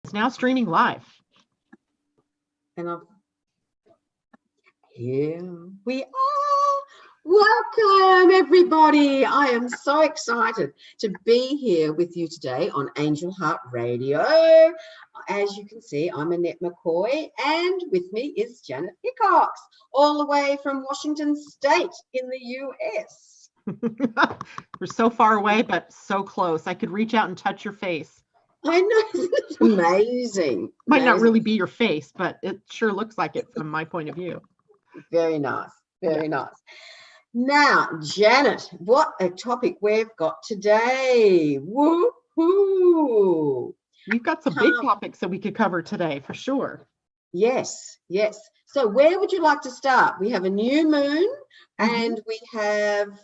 It's now streaming live. And here we are. Welcome, everybody. I am so excited to be here with you today on Angel Heart Radio. As you can see, I'm Annette McCoy, and with me is Janet Hickox, all the way from Washington State in the US. We're so far away, but so close. I could reach out and touch your face. I know, it's amazing. Might not really be your face, but it sure looks like it from my point of view. Very nice, very nice. Now, Janet, what a topic we've got today. Woo-hoo! We've got some big topics that we could cover today, for sure. Yes, yes. So where would you like to start? We have a new moon, and we have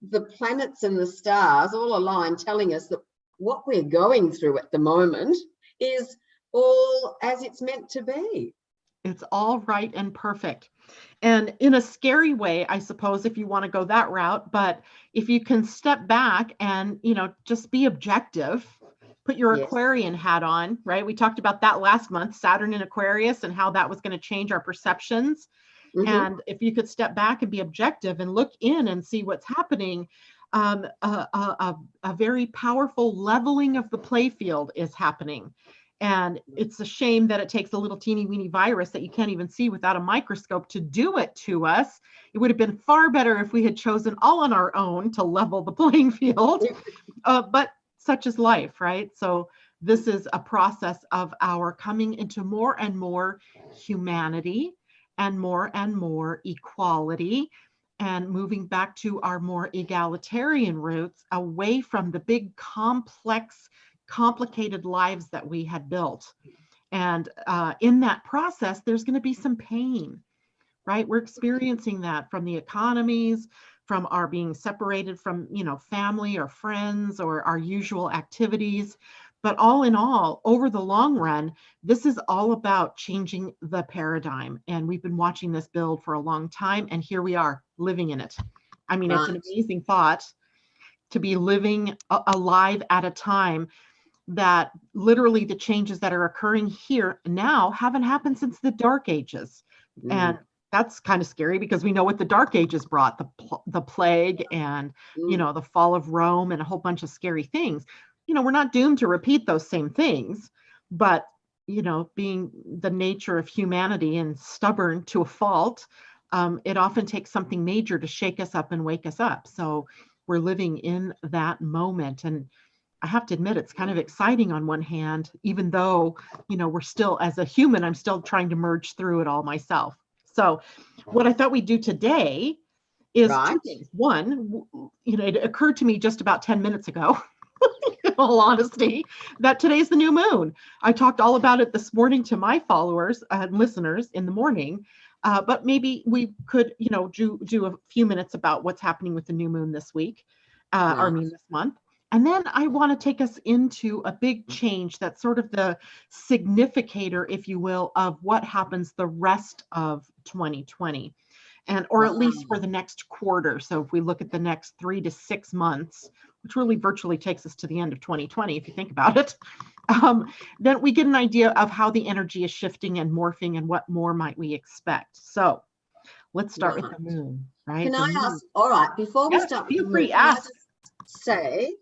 the planets and the stars all aligned, telling us that what we're going through at the moment is all as it's meant to be. It's all right and perfect. And in a scary way, I suppose, if you want to go that route, but if you can step back and, just be objective, put your Aquarian hat on, right? We talked about that last month, Saturn in Aquarius, and how that was going to change our perceptions. And if you could step back and be objective and look in and see what's happening, a very powerful leveling of the playfield is happening. And it's a shame that it takes a little teeny weeny virus that you can't even see without a microscope to do it to us. It would have been far better if we had chosen all on our own to level the playing field, but such is life, right? So this is a process of our coming into more and more humanity and more equality, and moving back to our more egalitarian roots, away from the big, complex, complicated lives that we had built. And in that process, there's going to be some pain, right? We're experiencing that from the economies, from our being separated from, family or friends or our usual activities. But all in all, over the long run, this is all about changing the paradigm. And we've been watching this build for a long time, and here we are living in it. I mean, it's an amazing thought to be living alive at a time that literally the changes that are occurring here now haven't happened since the Dark Ages. And that's kind of scary because we know what the Dark Ages brought, the plague and, the fall of Rome and a whole bunch of scary things. We're not doomed to repeat those same things, but, being the nature of humanity and stubborn to a fault, it often takes something major to shake us up and wake us up. So we're living in that moment. And I have to admit, it's kind of exciting on one hand, even though, we're still, as a human, I'm still trying to merge through it all myself. So what I thought we'd do today is two things. One, it occurred to me just about 10 minutes ago, in all honesty, that today's the new moon. I talked all about it this morning to my followers and listeners in the morning, but maybe we could, do a few minutes about what's happening with the new moon this week, this month. And then I want to take us into a big change that's sort of the significator, if you will, of what happens the rest of 2020, or at least for the next quarter. So if we look at the next 3 to 6 months, which really virtually takes us to the end of 2020, if you think about it, then we get an idea of how the energy is shifting and morphing and what more might we expect. So let's start with the moon, right? Can I ask, all right, before we start with the moon, can I just say,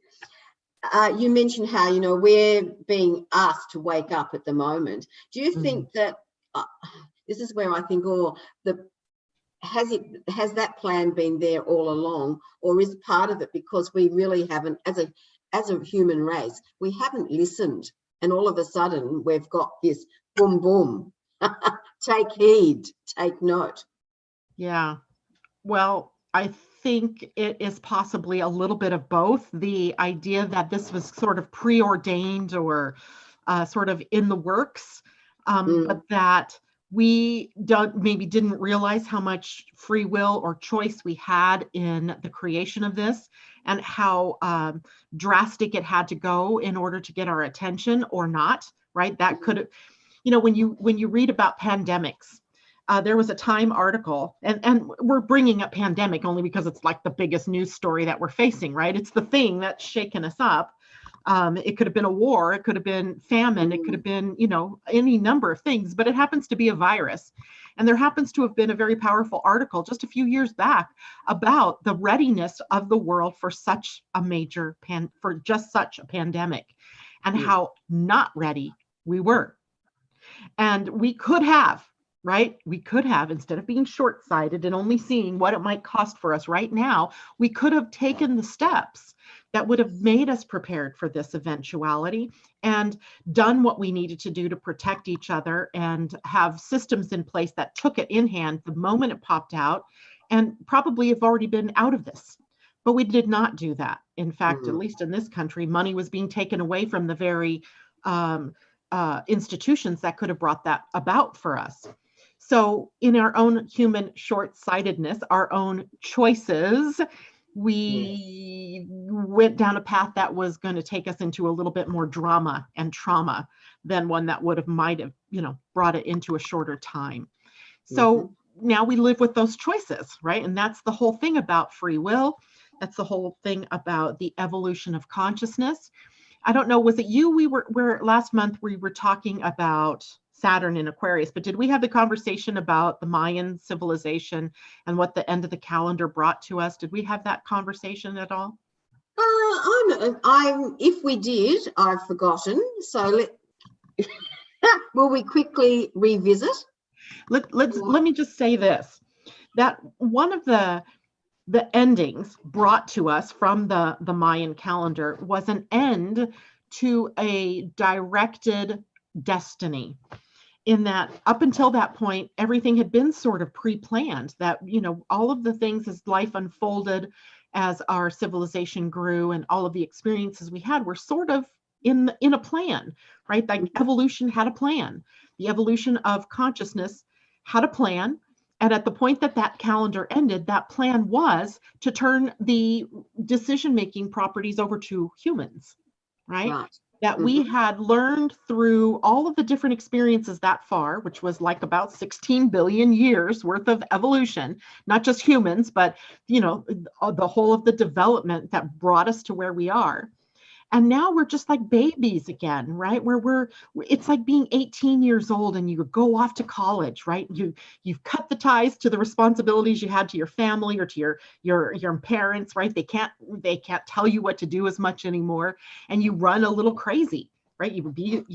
you mentioned how, we're being asked to wake up at the moment. Do you think that, this is where I think, has that plan been there all along, or is part of it because we really haven't, as a human race, we haven't listened, and all of a sudden we've got this boom, boom, take heed, take note? Yeah, well, I think it is possibly a little bit of both. The idea that this was sort of preordained or sort of in the works, but that we didn't realize how much free will or choice we had in the creation of this, and how drastic it had to go in order to get our attention or not, right? That could have, when you read about pandemics, there was a Time article, and we're bringing up pandemic only because it's like the biggest news story that we're facing, right? It's the thing that's shaken us up. It could have been a war, it could have been famine, it could have been, any number of things, but it happens to be a virus. And there happens to have been a very powerful article just a few years back about the readiness of the world for such a for just such a pandemic, and how not ready we were. And we could have, right? We could have, instead of being short-sighted and only seeing what it might cost for us right now, we could have taken the steps that would have made us prepared for this eventuality and done what we needed to do to protect each other and have systems in place that took it in hand the moment it popped out, and probably have already been out of this. But we did not do that. In fact, at least in this country, money was being taken away from the very institutions that could have brought that about for us. So in our own human short-sightedness, our own choices, we went down a path that was going to take us into a little bit more drama and trauma than one that might have, brought it into a shorter time. So now we live with those choices, right? And that's the whole thing about free will. That's the whole thing about the evolution of consciousness. I don't know, was it you? We were last month, we were talking about Saturn in Aquarius, but did we have the conversation about the Mayan civilization and what the end of the calendar brought to us? Did we have that conversation at all? If we did, I've forgotten. So will we quickly revisit? Let me just say this, that one of the endings brought to us from the Mayan calendar was an end to a directed destiny, in that up until that point, everything had been sort of pre-planned, that, all of the things as life unfolded, as our civilization grew, and all of the experiences we had were sort of in a plan, right? Like evolution had a plan. The evolution of consciousness had a plan. And at the point that calendar ended, that plan was to turn the decision-making properties over to humans, right? That we had learned through all of the different experiences that far, which was like about 16 billion years worth of evolution, not just humans, but, the whole of the development that brought us to where we are. And now we're just like babies again, right? Where it's like being 18 years old and you go off to college, right? You've cut the ties to the responsibilities you had to your family or to your parents, right? They can't tell you what to do as much anymore. And you run a little crazy, right? You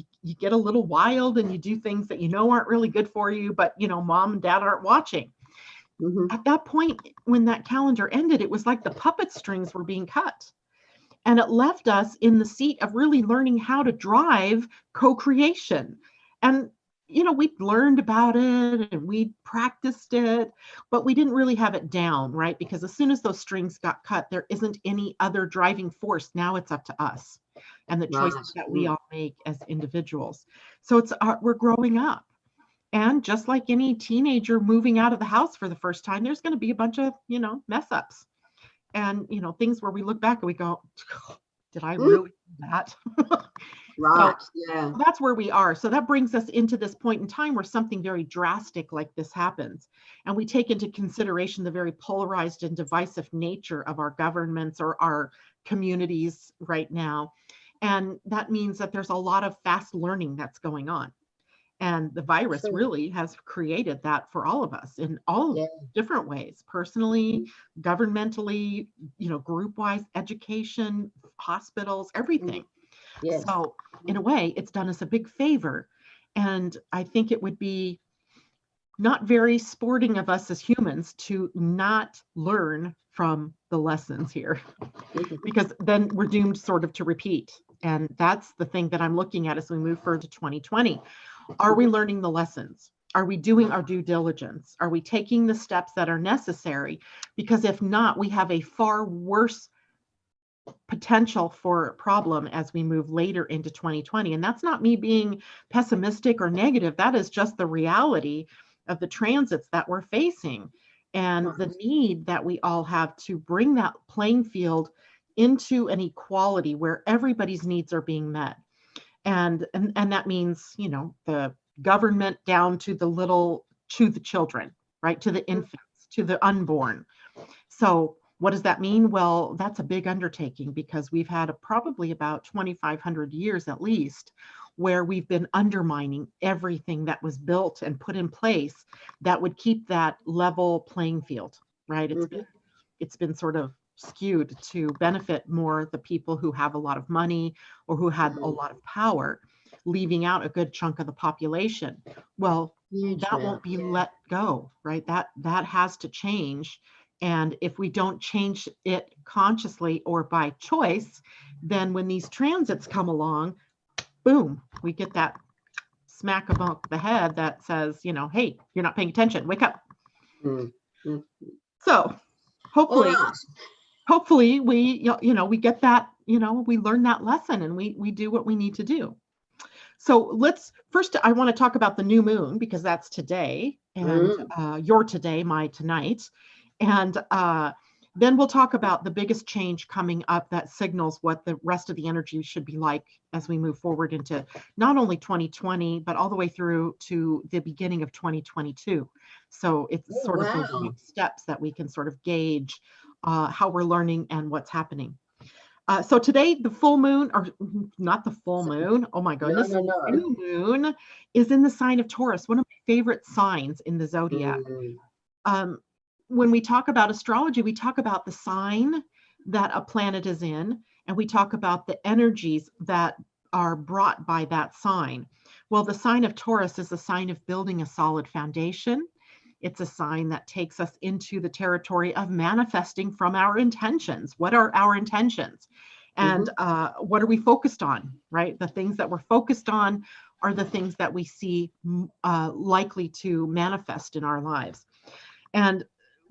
get a little wild and you do things that aren't really good for you, but mom and dad aren't watching. At that point, when that calendar ended, it was like the puppet strings were being cut. And it left us in the seat of really learning how to drive co-creation. And, we learned about it and we practiced it, but we didn't really have it down, right? Because as soon as those strings got cut, there isn't any other driving force. Now it's up to us and the choices that we all make as individuals. So we're growing up. And just like any teenager moving out of the house for the first time, there's going to be a bunch of, mess ups. And, things where we look back and we go, did I really do that? Right. So that's where we are. So that brings us into this point in time where something very drastic like this happens. And we take into consideration the very polarized and divisive nature of our governments or our communities right now. And that means that there's a lot of fast learning that's going on. And the virus really has created that for all of us in all different ways, personally, governmentally, group-wise, education, hospitals, everything. So in a way, it's done us a big favor. And I think it would be not very sporting of us as humans to not learn from the lessons here, because then we're doomed sort of to repeat. And that's the thing that I'm looking at as we move further to 2020. Are we learning the lessons? Are we doing our due diligence? Are we taking the steps that are necessary? Because if not, we have a far worse potential for problem as we move later into 2020. And that's not me being pessimistic or negative. That is just the reality of the transits that we're facing and the need that we all have to bring that playing field into an equality where everybody's needs are being met. And that means, the government down to the children, right? To the infants, to the unborn. So What does that mean? Well, that's a big undertaking because we've had probably about 2,500 years at least where we've been undermining everything that was built and put in place that would keep that level playing field, right? It's been sort of skewed to benefit more the people who have a lot of money or who had a lot of power, leaving out a good chunk of the population. Well, Huge that won't amount. be Yeah. let go, right? That has to change. And if we don't change it consciously or by choice, then when these transits come along, boom, we get that smack above the head that says, hey, you're not paying attention, wake up. Mm. Mm. So All hopefully, right. hopefully we, we get that, we learn that lesson and we do what we need to do. So first, I want to talk about the new moon because that's today and your today, my tonight. And then we'll talk about the biggest change coming up that signals what the rest of the energy should be like as we move forward into not only 2020, but all the way through to the beginning of 2022. So it's sort of those big steps that we can sort of gauge how we're learning and what's happening. So today, the full moon, or not the full moon, oh my goodness, No. the new moon is in the sign of Taurus, one of my favorite signs in the zodiac. When we talk about astrology, we talk about the sign that a planet is in, and we talk about the energies that are brought by that sign. Well, the sign of Taurus is a sign of building a solid foundation. It's a sign that takes us into the territory of manifesting from our intentions. What are our intentions? And what are we focused on, right? The things that we're focused on are the things that we see likely to manifest in our lives. And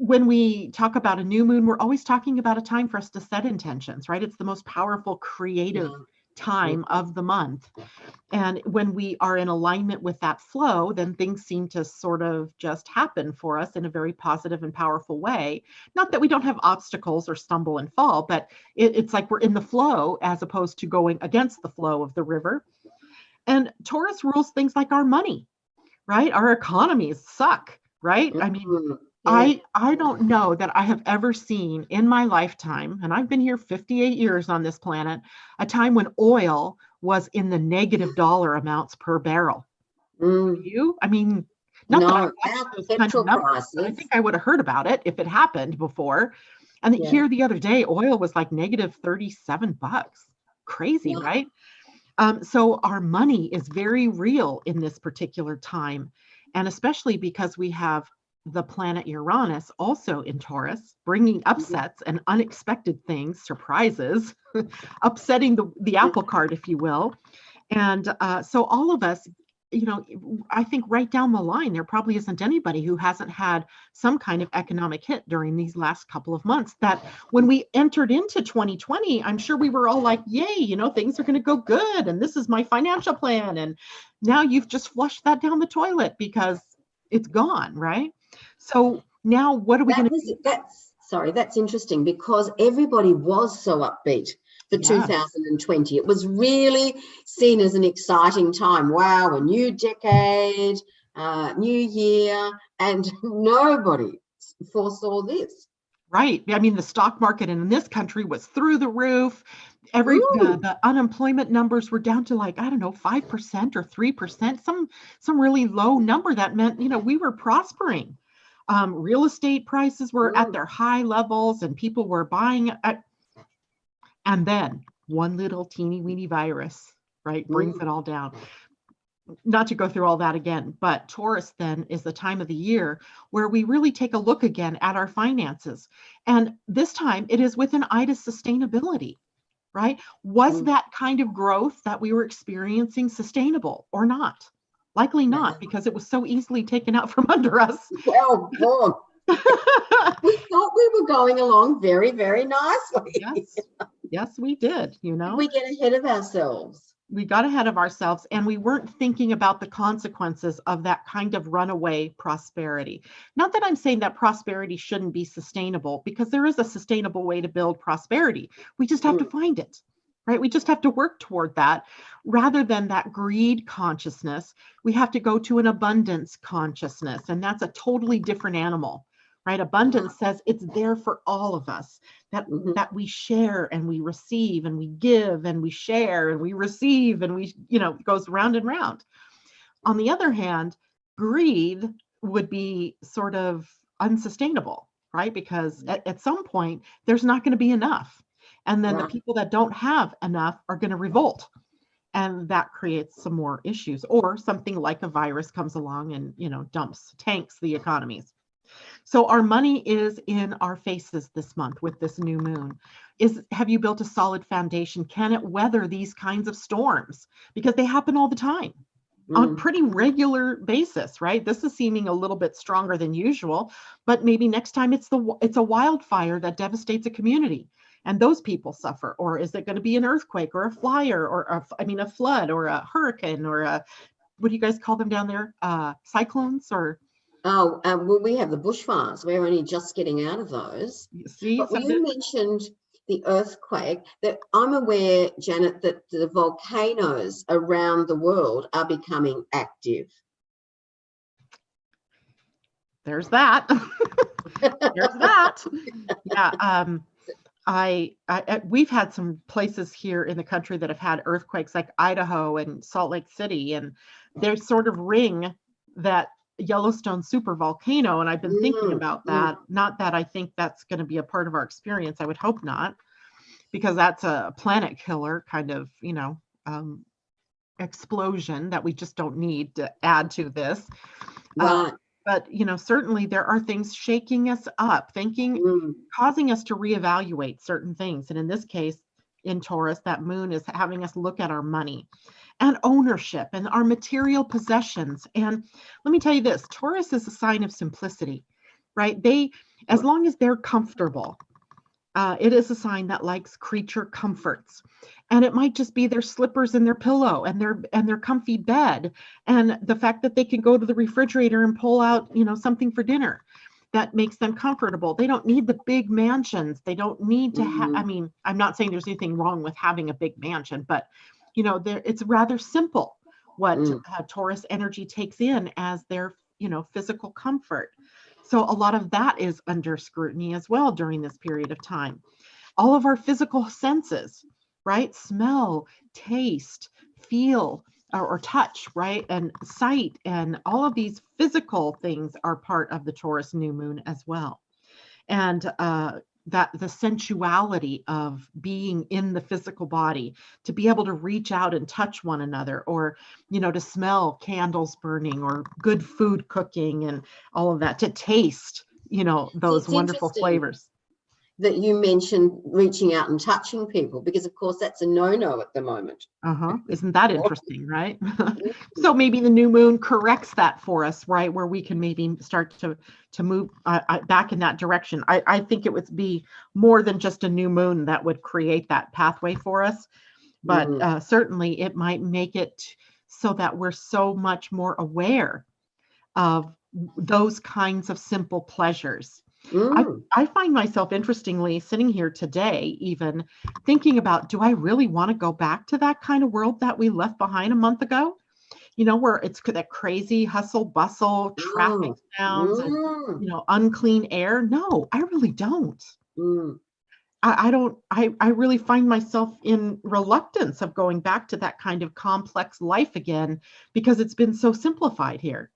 when we talk about a new moon, we're always talking about a time for us to set intentions, right? It's the most powerful creative time of the month. And when we are in alignment with that flow, then things seem to sort of just happen for us in a very positive and powerful way. Not that we don't have obstacles or stumble and fall, but it's like we're in the flow as opposed to going against the flow of the river. And Taurus rules things like our money, right? Our economies suck, right? I mean, I don't know that I have ever seen in my lifetime, and I've been here 58 years on this planet, a time when oil was in the negative dollar amounts per barrel. You? I mean, not that I watched those kind of numbers, but I think I would have heard about it if it happened before. And here the other day, oil was like negative $37. Crazy, right? So our money is very real in this particular time. And especially because we have the planet Uranus also in Taurus, bringing upsets and unexpected things, surprises, upsetting the apple cart, if you will. And so all of us, I think right down the line, there probably isn't anybody who hasn't had some kind of economic hit during these last couple of months that when we entered into 2020, I'm sure we were all like, yay, things are going to go good. And this is my financial plan. And now you've just flushed that down the toilet because it's gone, right? So now what are we going to do? That's interesting because everybody was so upbeat for 2020. It was really seen as an exciting time. Wow, a new decade, new year, and nobody foresaw this. Right. I mean, the stock market in this country was through the roof. The unemployment numbers were down to 5% or 3%, some really low number that meant, we were prospering. Real estate prices were at their high levels and people were buying. And then one little teeny weeny virus, right, brings it all down. Not to go through all that again, but Taurus then is the time of the year where we really take a look again at our finances. And this time it is with an eye to sustainability, right? Was that kind of growth that we were experiencing sustainable or not? Likely not, because it was so easily taken out from under us. Well, we thought we were going along very, very nicely. Yes, we did, We get ahead of ourselves. We got ahead of ourselves and we weren't thinking about the consequences of that kind of runaway prosperity. Not that I'm saying that prosperity shouldn't be sustainable, because there is a sustainable way to build prosperity. We just have to find it, right? We just have to work toward that rather than that greed consciousness. We have to go to an abundance consciousness, and that's a totally different animal. right? Abundance says it's there for all of us, that that we share and we receive and we give and we share and we receive and we, it goes round and round. On the other hand, greed would be sort of unsustainable, right? Because at some point, there's not going to be enough. And then the people that don't have enough are going to revolt. And that creates some more issues. Or something like a virus comes along and, tanks the economies. So our money is in our faces this month with this new moon. Have you built a solid foundation? Can it weather these kinds of storms? Because they happen all the time. On pretty regular basis, right? This is seeming a little bit stronger than usual, but maybe next time it's a wildfire that devastates a community and those people suffer. Or is it going to be an earthquake or a fire or a flood or a hurricane or what do you guys call them down there? Cyclones or? Well, we have the bushfires. We're only just getting out of those. See, but you mentioned the earthquake, that I'm aware, Janet, that the volcanoes around the world are becoming active. There's that. There's that. Yeah. We've had some places here in the country that have had earthquakes, like Idaho and Salt Lake City, and they sort of ring that Yellowstone super volcano. And I've been thinking about that. Not that I think that's going to be a part of our experience. I would hope not, because that's a planet killer kind of, explosion that we just don't need to add to this. But, certainly there are things shaking us up, causing us to reevaluate certain things. And in this case, in Taurus, that moon is having us look at our money and ownership and our material possessions. And let me tell you this, Taurus is a sign of simplicity, right? As long as they're comfortable, it is a sign that likes creature comforts. And it might just be their slippers and their pillow and their comfy bed. And the fact that they can go to the refrigerator and pull out, something for dinner that makes them comfortable. They don't need the big mansions. They don't need to have, I'm not saying there's anything wrong with having a big mansion, but it's rather simple what Taurus energy takes in as their, physical comfort. So a lot of that is under scrutiny as well during this period of time. All of our physical senses, right? Smell, taste, feel, or touch, right? And sight, and all of these physical things are part of the Taurus new moon as well. And that the sensuality of being in the physical body, to be able to reach out and touch one another, or, to smell candles burning or good food cooking and all of that, to taste, those wonderful flavors. That you mentioned reaching out and touching people, because of course that's a no-no at the moment. Isn't that interesting, right? So maybe the new moon corrects that for us, right? Where we can maybe start to move back in that direction. I think it would be more than just a new moon that would create that pathway for us, but certainly it might make it so that we're so much more aware of those kinds of simple pleasures. I find myself, interestingly, sitting here today, even thinking about, do I really want to go back to that kind of world that we left behind a month ago? Where it's that crazy hustle, bustle, traffic sounds, and, unclean air. No, I really don't. I don't, I really find myself in reluctance of going back to that kind of complex life again, because it's been so simplified here.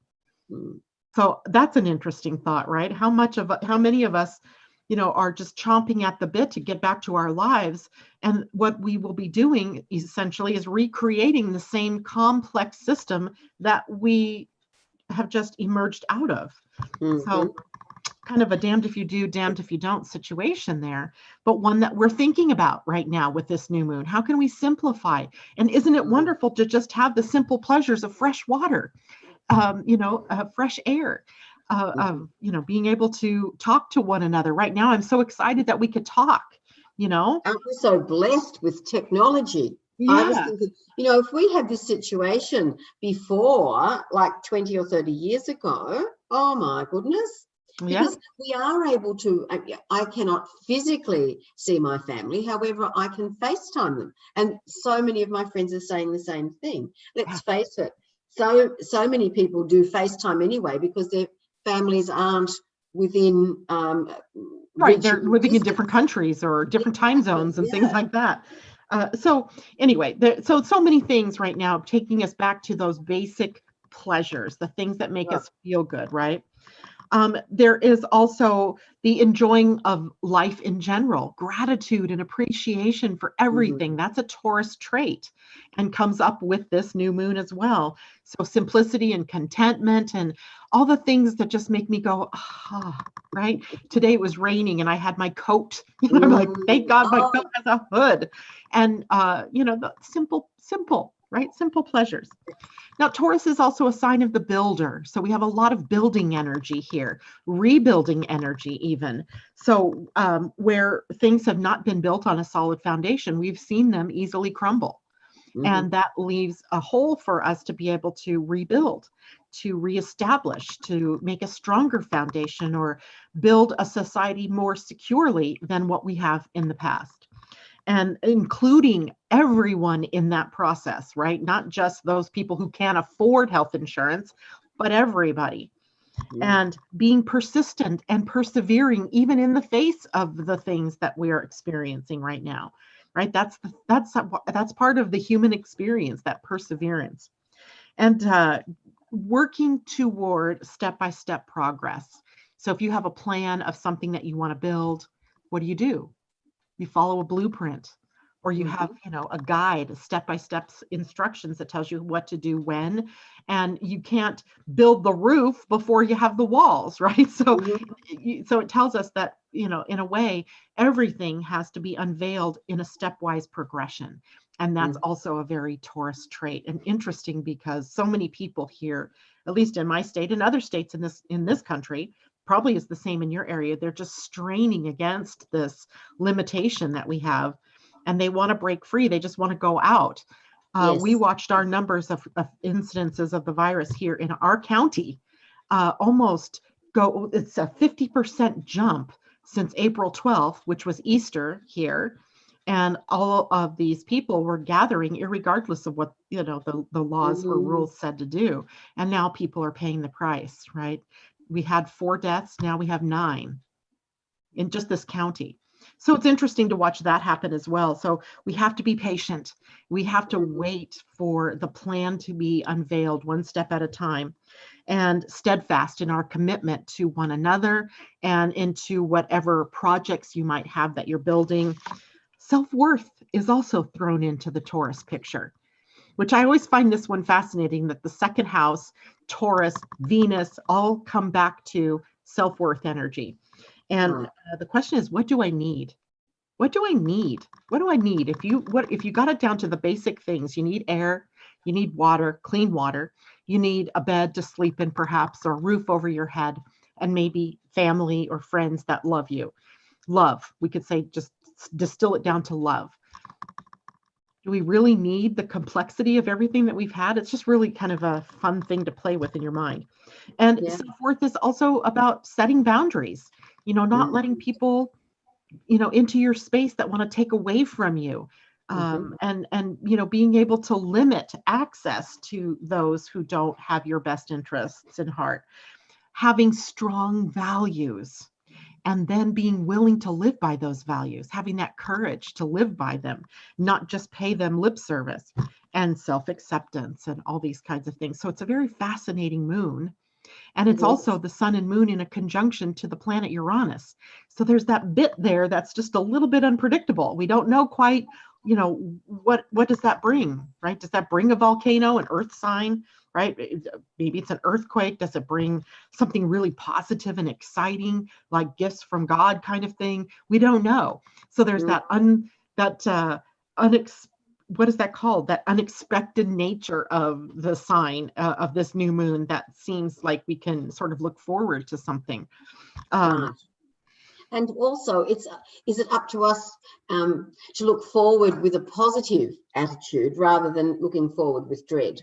So that's an interesting thought, right? How many of us, are just chomping at the bit to get back to our lives. And what we will be doing essentially is recreating the same complex system that we have just emerged out of. So kind of a damned if you do, damned if you don't situation there, but one that we're thinking about right now with this new moon. How can we simplify? And isn't it wonderful to just have the simple pleasures of fresh water? Fresh air, being able to talk to one another. Right now, I'm so excited that we could talk, Aren't we so blessed with technology? Yeah. I was thinking, if we had this situation before, like 20 or 30 years ago, oh my goodness. Because we are able to, I cannot physically see my family, however, I can FaceTime them. And so many of my friends are saying the same thing. Let's face it. So many people do FaceTime anyway, because their families aren't within Right, they're reaching living in distance. different countries or different time Exactly. zones and things Yeah. like that. So anyway, so many things right now taking us back to those basic pleasures, the things that make Right. us feel good, right? There is also the enjoying of life in general, gratitude and appreciation for everything. That's a Taurus trait and comes up with this new moon as well. So simplicity and contentment and all the things that just make me go, ah, right? Today it was raining and I had my coat. I'm like, thank God my coat Oh, has a hood. And, the simple, right? Simple pleasures. Now, Taurus is also a sign of the builder. So we have a lot of building energy here, rebuilding energy, even. So, where things have not been built on a solid foundation, we've seen them easily crumble. And that leaves a hole for us to be able to rebuild, to reestablish, to make a stronger foundation or build a society more securely than what we have in the past, and including everyone in that process, right? Not just those people who can't afford health insurance, but everybody. And being persistent and persevering, even in the face of the things that we are experiencing right now, right? That's part of the human experience, that perseverance, and working toward step-by-step progress. So if you have a plan of something that you want to build, what do? You follow a blueprint, or you have a guide, step-by-step instructions that tells you what to do when. And you can't build the roof before you have the walls, right? So it tells us that, in a way, everything has to be unveiled in a stepwise progression. And that's also a very Taurus trait. And interesting, because so many people here, at least in my state and other states in this country, probably is the same in your area, they're just straining against this limitation that we have, and they want to break free. They just want to go out. We watched our numbers of incidences of the virus here in our county almost go, it's a 50% jump since April 12th, which was Easter here. And all of these people were gathering irregardless of what, the laws or rules said to do. And now people are paying the price, right? We had 4 deaths. Now we have 9 in just this county. So it's interesting to watch that happen as well. So we have to be patient. We have to wait for the plan to be unveiled one step at a time, and steadfast in our commitment to one another and into whatever projects you might have that you're building. Self-worth is also thrown into the Taurus picture, which I always find this one fascinating, that the second house, Taurus, Venus, all come back to self-worth energy. And the question is, what do I need? What do I need? What do I need? If you got it down to the basic things, you need air, you need water, clean water, you need a bed to sleep in perhaps, or a roof over your head, and maybe family or friends that love you. Love, we could say, just distill it down to love. Do we really need the complexity of everything that we've had? It's just really kind of a fun thing to play with in your mind. And self-worth is also about setting boundaries, not letting people, into your space that want to take away from you. And being able to limit access to those who don't have your best interests in heart. Having strong values, and then being willing to live by those values, having that courage to live by them, not just pay them lip service, and self-acceptance and all these kinds of things. So it's a very fascinating moon. And it's also the sun and moon in a conjunction to the planet Uranus. So there's that bit there that's just a little bit unpredictable. We don't know quite, what does that bring, right? Does that bring a volcano, an earth sign, right? Maybe it's an earthquake. Does it bring something really positive and exciting, like gifts from God kind of thing? We don't know. So there's what is that called? That unexpected nature of the sign of this new moon that seems like we can sort of look forward to something. Right. And also, is it up to us to look forward with a positive attitude rather than looking forward with dread?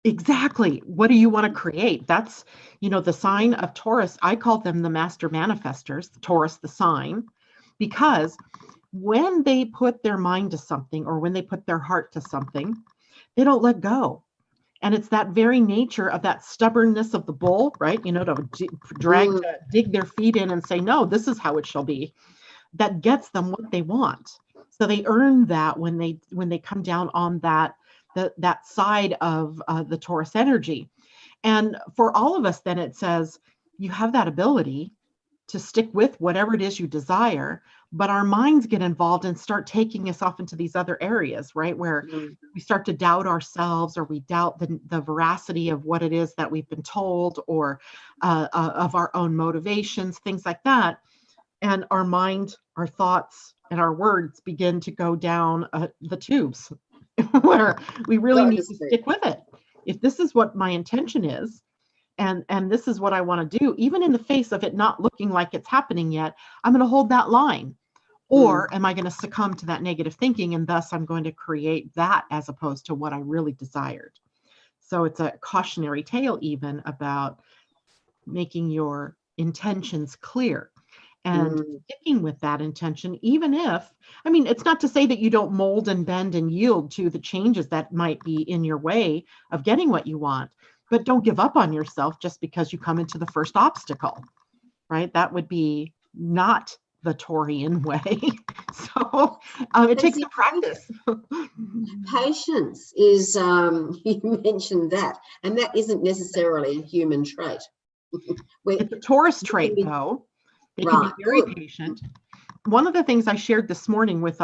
Exactly. What do you want to create? That's, the sign of Taurus. I call them the master manifestors, Taurus, the sign, because when they put their mind to something, or when they put their heart to something, they don't let go. And it's that very nature of that stubbornness of the bull, right? Mm. To dig their feet in and say, no, this is how it shall be, that gets them what they want. So they earn that when they come down on that side of the Taurus energy. And for all of us, then it says you have that ability to stick with whatever it is you desire, but our minds get involved and start taking us off into these other areas, right? Where we start to doubt ourselves, or we doubt the veracity of what it is that we've been told, or of our own motivations, things like that. And our mind, our thoughts, and our words begin to go down the tubes where we really So need to to speak. stick with it. If this is what my intention is, and this is what I want to do, even in the face of it not looking like it's happening yet, I'm going to hold that line. Or am I going to succumb to that negative thinking, and thus I'm going to create that as opposed to what I really desired? So it's a cautionary tale even about making your intentions clear and sticking with that intention, even if, I mean, it's not to say that you don't mold and bend and yield to the changes that might be in your way of getting what you want, but don't give up on yourself just because you come into the first obstacle, right? That would be not the Taurian way. So it And takes see, some practice. patience is, you mentioned that, and that isn't necessarily a human trait. It's a Taurus We can trait, be, though. They can be right, very good. patient. One of the things I shared this morning with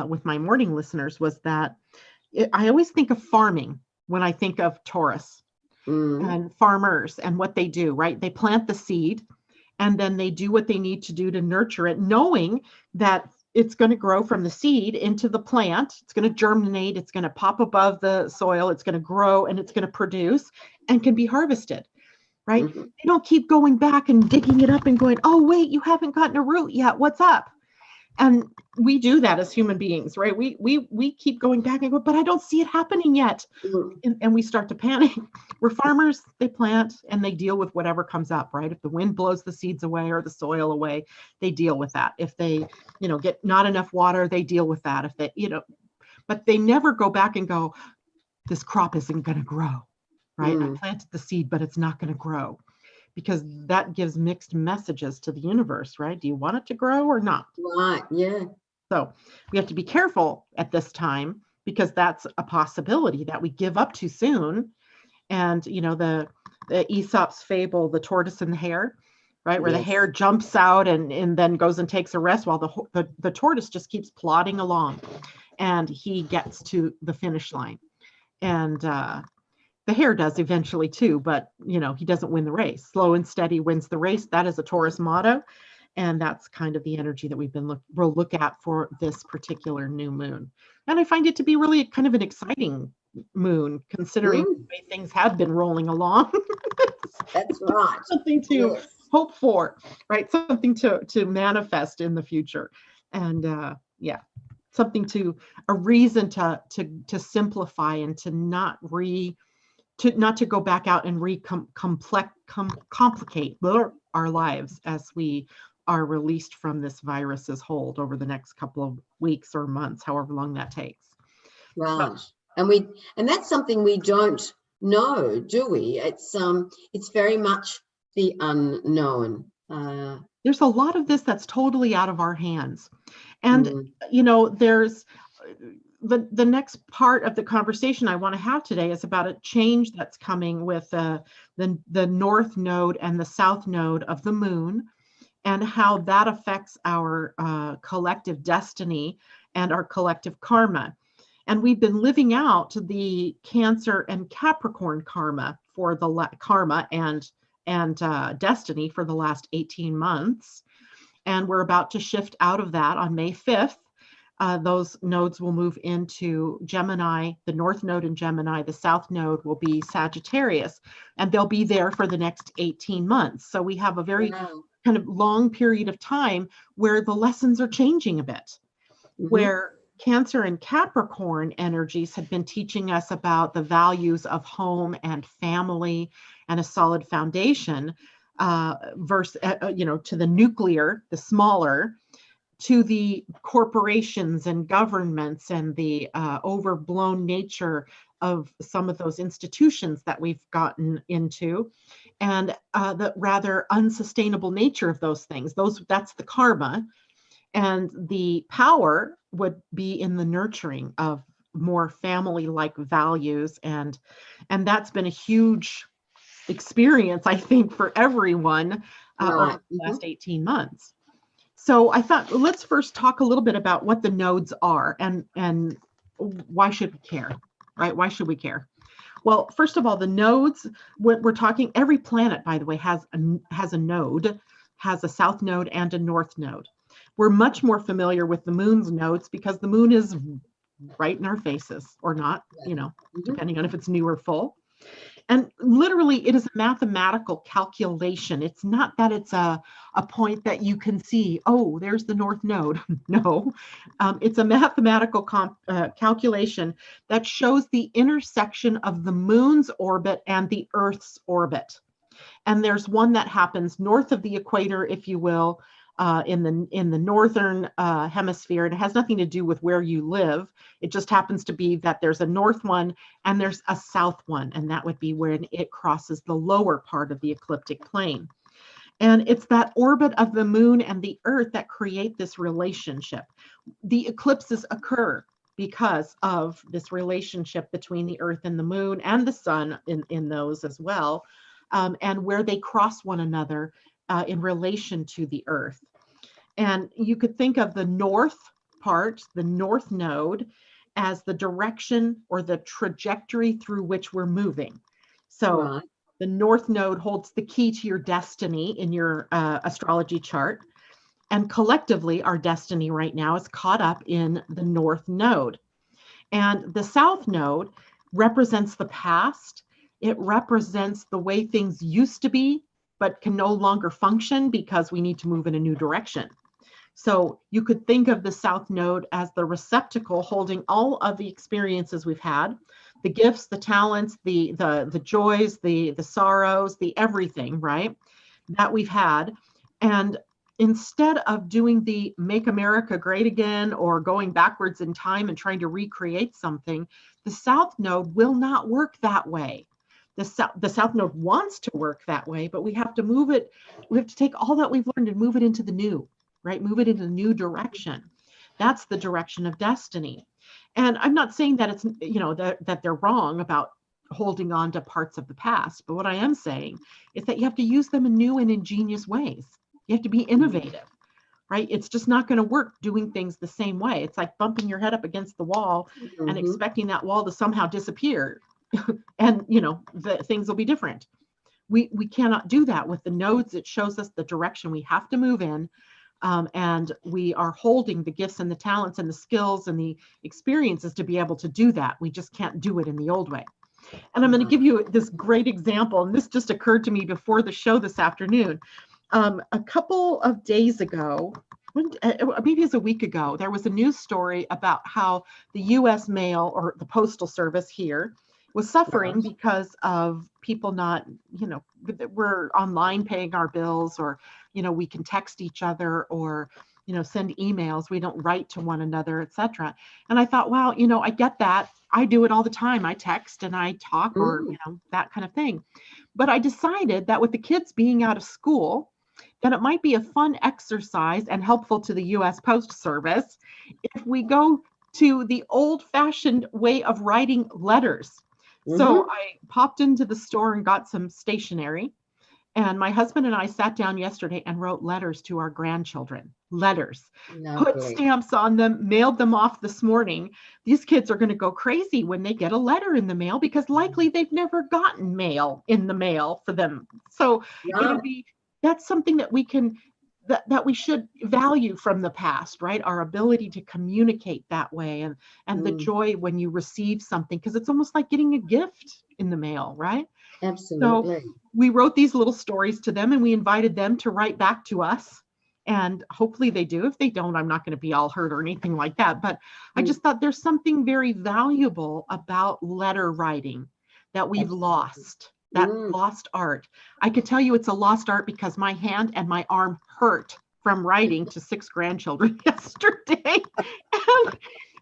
with my morning listeners was that I always think of farming when I think of Taurus and farmers and what they do, right? They plant the seed, and then they do what they need to do to nurture it, knowing that it's going to grow from the seed into the plant. It's going to germinate. It's going to pop above the soil. It's going to grow, and it's going to produce and can be harvested, right? They don't keep going back and digging it up and going, oh, wait, you haven't gotten a root yet. What's up? And we do that as human beings, right? We keep going back and go, but I don't see it happening yet. And we start to panic. We're farmers, they plant and they deal with whatever comes up, right? If the wind blows the seeds away or the soil away, they deal with that. If they, get not enough water, they deal with that. If they, but they never go back and go, this crop isn't going to grow, right? I planted the seed, but it's not going to grow, because that gives mixed messages to the universe, right? Do you want it to grow or not? Right, yeah. So we have to be careful at this time, because that's a possibility that we give up too soon. And, the Aesop's fable, the tortoise and the hare, right? Where the Yes. hare jumps out and then goes and takes a rest while the tortoise just keeps plodding along, and he gets to the finish line. And the hare does eventually too, but he doesn't win the race. Slow and steady wins the race. That is a Taurus motto. And that's kind of the energy that we'll look at for this particular new moon. And I find it to be really kind of an exciting moon, considering the way things have been rolling along. That's right. Something to Yes. hope for, right? Something to manifest in the future. And something a reason to simplify and to not to go back out and complicate our lives as we are released from this virus's hold over the next couple of weeks or months, however long that takes. Right. And that's something we don't know, do we? It's very much the unknown. There's a lot of this that's totally out of our hands. And, there's the next part of the conversation I want to have today is about a change that's coming with the north node and the south node of the moon, and how that affects our collective destiny and our collective karma. And we've been living out the Cancer and Capricorn karma for the karma and destiny for the last 18 months. And we're about to shift out of that on May 5th. Those nodes will move into Gemini, the north node in Gemini, the south node will be Sagittarius, and they'll be there for the next 18 months. So we have a very kind of long period of time where the lessons are changing a bit, where Cancer and Capricorn energies have been teaching us about the values of home and family and a solid foundation, versus, to the nuclear, the smaller, to the corporations and governments and the overblown nature of some of those institutions that we've gotten into, and the rather unsustainable nature of those things. That's the karma, and the power would be in the nurturing of more family-like values, and that's been a huge experience, I think, for everyone over Right. the last 18 months. So I thought, let's first talk a little bit about what the nodes are and why should we care, right? Why should we care? Well, first of all, the nodes, when we're talking, every planet, by the way, has a node, has a south node and a north node. We're much more familiar with the moon's nodes because the moon is right in our faces, or not, depending on if it's new or full. And literally, it is a mathematical calculation. It's not that it's a point that you can see, oh, there's the north node. No, it's a mathematical calculation that shows the intersection of the moon's orbit and the Earth's orbit. And there's one that happens north of the equator, if you will, in the northern hemisphere. And it has nothing to do with where you live. It just happens to be that there's a north one and there's a south one, and that would be when it crosses the lower part of the ecliptic plane. And it's that orbit of the moon and the Earth that create this relationship. The eclipses occur because of this relationship between the Earth and the moon and the sun in those as well, and where they cross one another in relation to the Earth. And you could think of the north part, the north node, as the direction or the trajectory through which we're moving. So Right. the north node holds the key to your destiny in your astrology chart. And collectively, our destiny right now is caught up in the north node. And the south node represents the past. It represents the way things used to be, but can no longer function because we need to move in a new direction. So you could think of the south node as the receptacle holding all of the experiences we've had, the gifts, the talents, the joys, the sorrows, the everything, right, that we've had. And instead of doing the Make America Great Again or going backwards in time and trying to recreate something, the south node will not work that way. The south node wants to work that way, but we have to move it. We have to take all that we've learned and move it into the new, right? Move it into the new direction. That's the direction of destiny. And I'm not saying that it's, that they're wrong about holding on to parts of the past, but what I am saying is that you have to use them in new and ingenious ways. You have to be innovative, right? It's just not going to work doing things the same way. It's like bumping your head up against the wall and expecting that wall to somehow disappear. And the things will be different. We cannot do that with the nodes. It shows us the direction we have to move in, and we are holding the gifts and the talents and the skills and the experiences to be able to do that. We just can't do it in the old way. And I'm going to give you this great example, and this just occurred to me before the show this afternoon. A couple of days ago, maybe it's a week ago, there was a news story about how the U.S. mail, or the postal service here, was suffering because of people not, we're online paying our bills, or, we can text each other, or, send emails. We don't write to one another, etc. And I thought, wow, I get that. I do it all the time. I text and I talk, or, that kind of thing. But I decided that with the kids being out of school, that it might be a fun exercise and helpful to the U.S. Post Service if we go to the old-fashioned way of writing letters. So I popped into the store and got some stationery, and my husband and I sat down yesterday and wrote letters to our grandchildren. Letters. Put stamps on them, mailed them off this morning. These kids are going to go crazy when they get a letter in the mail, because likely they've never gotten mail in the mail for them. So that's something that we can, that we should value from the past, right? Our ability to communicate that way, and the joy when you receive something, because it's almost like getting a gift in the mail, right? Absolutely. So we wrote these little stories to them, and we invited them to write back to us, and hopefully they do. If they don't, I'm not going to be all hurt or anything like that. But I just thought there's something very valuable about letter writing that we've lost. That lost art. I could tell you it's a lost art because my hand and my arm hurt from writing to 6 grandchildren yesterday.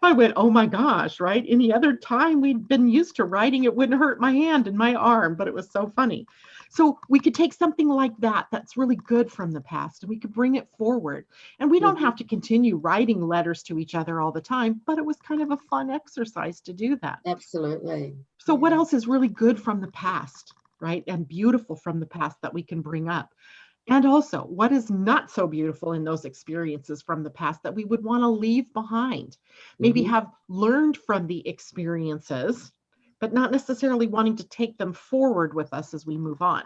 I went, oh my gosh, right? Any other time we'd been used to writing, it wouldn't hurt my hand and my arm, but it was so funny. So we could take something like that, that's really good from the past, and we could bring it forward. And we don't have to continue writing letters to each other all the time, but it was kind of a fun exercise to do that. Absolutely. So what else is really good from the past, right? And beautiful from the past that we can bring up? And also, what is not so beautiful in those experiences from the past that we would want to leave behind? Maybe have learned from the experiences, but not necessarily wanting to take them forward with us as we move on.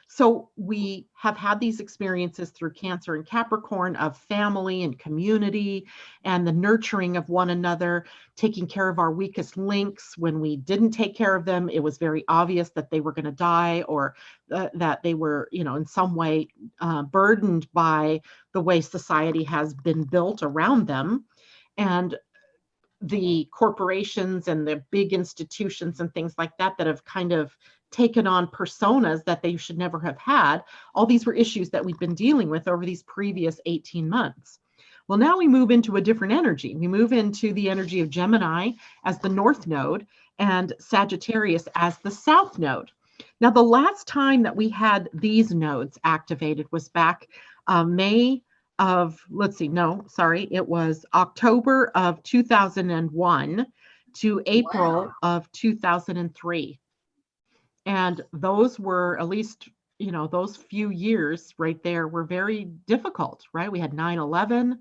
So we have had these experiences through Cancer and Capricorn of family and community and the nurturing of one another, taking care of our weakest links. When we didn't take care of them, it was very obvious that they were going to die, or that they were, in some way burdened by the way society has been built around them. And the corporations and the big institutions and things like that have kind of taken on personas that they should never have had. All these were issues that we've been dealing with over these previous 18 months. Well, now we move into a different energy. We move into the energy of Gemini as the north node and Sagittarius as the south node. Now, the last time that we had these nodes activated was back May of, it was October of 2001 to April of 2003. And those were, at least, those few years right there were very difficult, right? We had 9/11.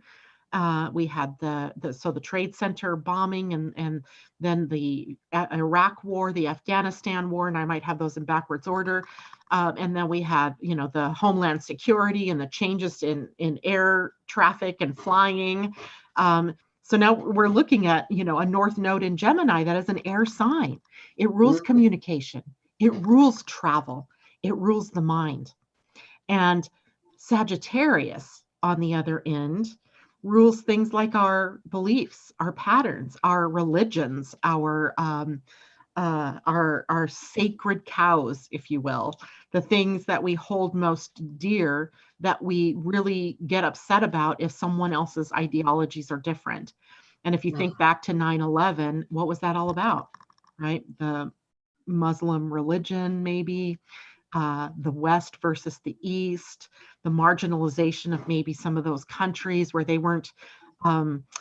We had the Trade Center bombing, and then the Iraq war, the Afghanistan war, and I might have those in backwards order. And then we had, the Homeland Security and the changes in air traffic and flying. So now we're looking at, a north node in Gemini that is an air sign. It rules communication. It rules travel. It rules the mind. And Sagittarius, on the other end, rules things like our beliefs, our patterns, our religions, our sacred cows, if you will, the things that we hold most dear, that we really get upset about if someone else's ideologies are different. And if you think back to 9/11, what was that all about, right? The Muslim religion, maybe, the West versus the East, the marginalization of maybe some of those countries where they weren't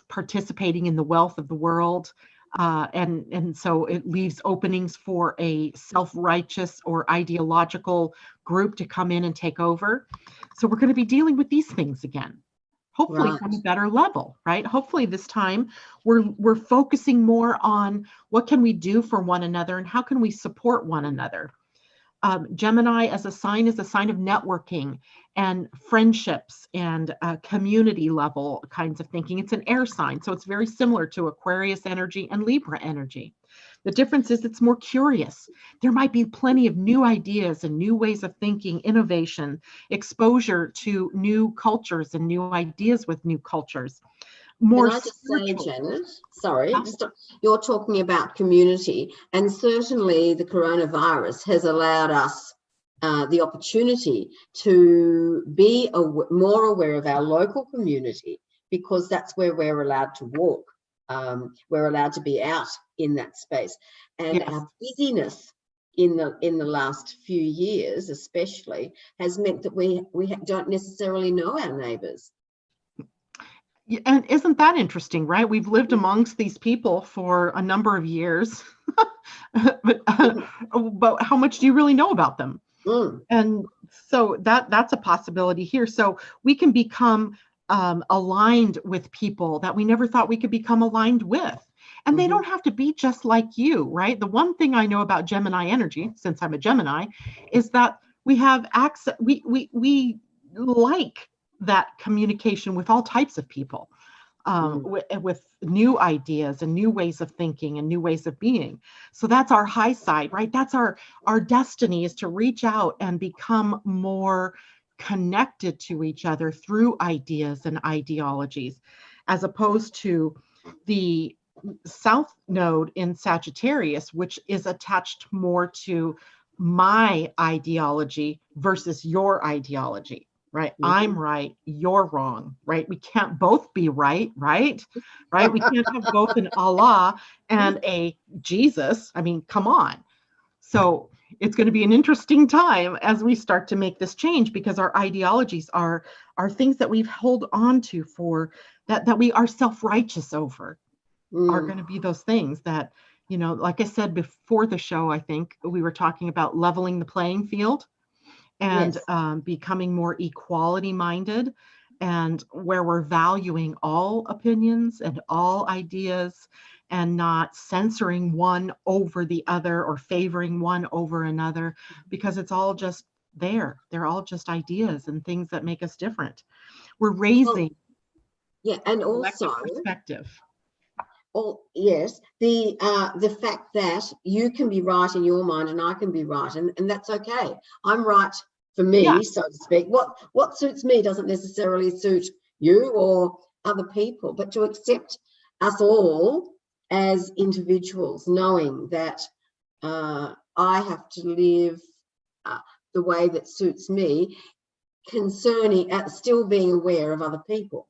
participating in the wealth of the world. And so it leaves openings for a self-righteous or ideological group to come in and take over. So we're going to be dealing with these things again, hopefully from a better level, right? Hopefully this time we're focusing more on what can we do for one another and how can we support one another. Gemini as a sign is a sign of networking and friendships and community level kinds of thinking. It's an air sign, so it's very similar to Aquarius energy and Libra energy. The difference is it's more curious. There might be plenty of new ideas and new ways of thinking, innovation, exposure to new cultures and new ideas with new cultures. More Can I just say, Janet, sorry, you're talking about community, and certainly the coronavirus has allowed us the opportunity to be more aware of our local community, because that's where we're allowed to walk. We're allowed to be out in that space, and our busyness in the last few years especially has meant that we don't necessarily know our neighbors. And isn't that interesting, right? We've lived amongst these people for a number of years, but how much do you really know about them? And so that's a possibility here. So we can become aligned with people that we never thought we could become aligned with. And they don't have to be just like you, right? The one thing I know about Gemini energy, since I'm a Gemini, is that we have access, we like that communication with all types of people, with new ideas and new ways of thinking and new ways of being. So that's our high side, right? That's our destiny, is to reach out and become more connected to each other through ideas and ideologies, as opposed to the South Node in Sagittarius, which is attached more to my ideology versus your ideology. right? Mhm. I'm right, you're wrong, right? We can't both be right, right? Right? We can't have both an Allah and a Jesus. I mean, come on. So it's going to be an interesting time as we start to make this change, because our ideologies are things that we've held on to for that we are self-righteous over, are Mm. going to be those things that, like I said before the show, I think we were talking about leveling the playing field and Yes. becoming more equality minded, and where we're valuing all opinions and all ideas and not censoring one over the other or favoring one over another, because it's all just there. They're all just ideas and things that make us different. We're Well, raising yeah, and also, collective perspective. yes, the fact that you can be right in your mind and I can be right, and that's okay. I'm right for Yeah, me, so to speak. What suits me doesn't necessarily suit you or other people, but to accept us all as individuals, knowing that I have to live uh, the way that suits me, concerning still being aware of other people.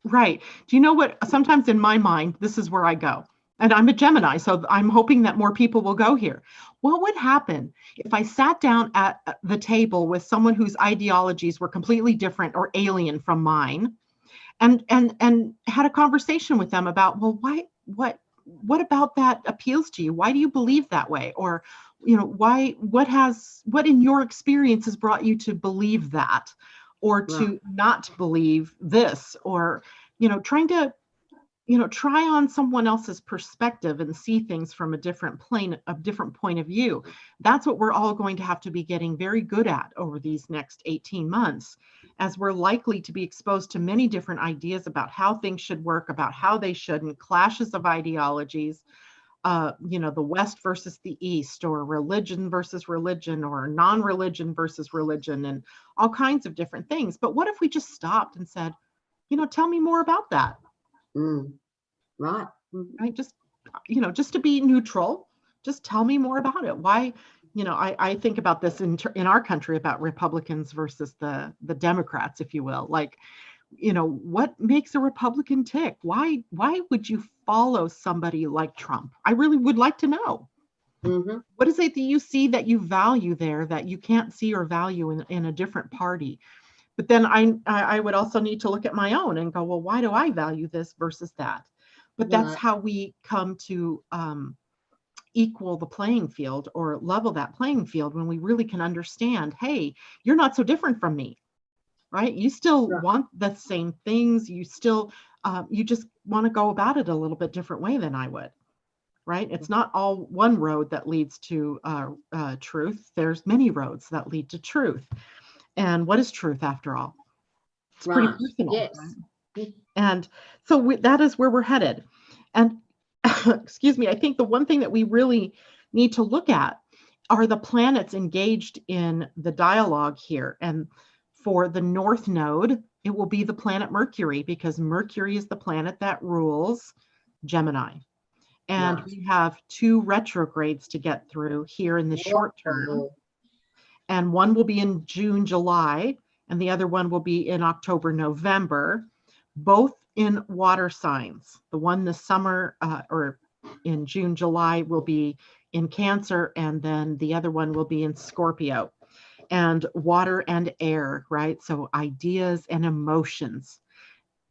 right. Do you know what? Sometimes in my mind, this is where I go. And I'm a Gemini, so I'm hoping that more people will go here. What would happen if I sat down at the table with someone whose ideologies were completely different or alien from mine, and had a conversation with them about, well, why, what about that appeals to you? Why do you believe that way? Or, why, what in your experience has brought you to believe that, or Right. to not believe this, or, trying to, try on someone else's perspective and see things from a different point of view. That's what we're all going to have to be getting very good at over these next 18 months, as we're likely to be exposed to many different ideas about how things should work, about how they shouldn't, clashes of ideologies, the West versus the East, or religion versus religion, or non-religion versus religion, and all kinds of different things. But what if we just stopped and said, tell me more about that? Mm. Right. Mhm. Right? Just to be neutral, just tell me more about it. Why, I think about this in our country about Republicans versus the Democrats, if you will. Like, what makes a Republican tick? Why would you follow somebody like Trump? I really would like to know. Mhm. What is it that you see that you value there that you can't see or value in a different party? But then I would also need to look at my own and go, well, why do I value this versus that? But that's Right. how we come to equal the playing field, or level that playing field, when we really can understand, hey, you're not so different from me, right? You still Right. want the same things. You still, you just want to go about it a little bit different way than I would, right? It's not all one road that leads to truth. There's many roads that lead to truth. And what is truth after all? It's pretty Right. personal, right? Yes. Mm. And so that is where we're headed. And excuse me, I think the one thing that we really need to look at are the planets engaged in the dialogue here. And for the North Node, it will be the planet Mercury, because Mercury is the planet that rules Gemini. And Right. we have 2 retrogrades to get through here in the short term. Whoa. And one will be in June, July, and the other one will be in October, November, both in water signs. The one this summer, or in June, July, will be in Cancer, and then the other one will be in Scorpio. And water and air, right? So ideas and emotions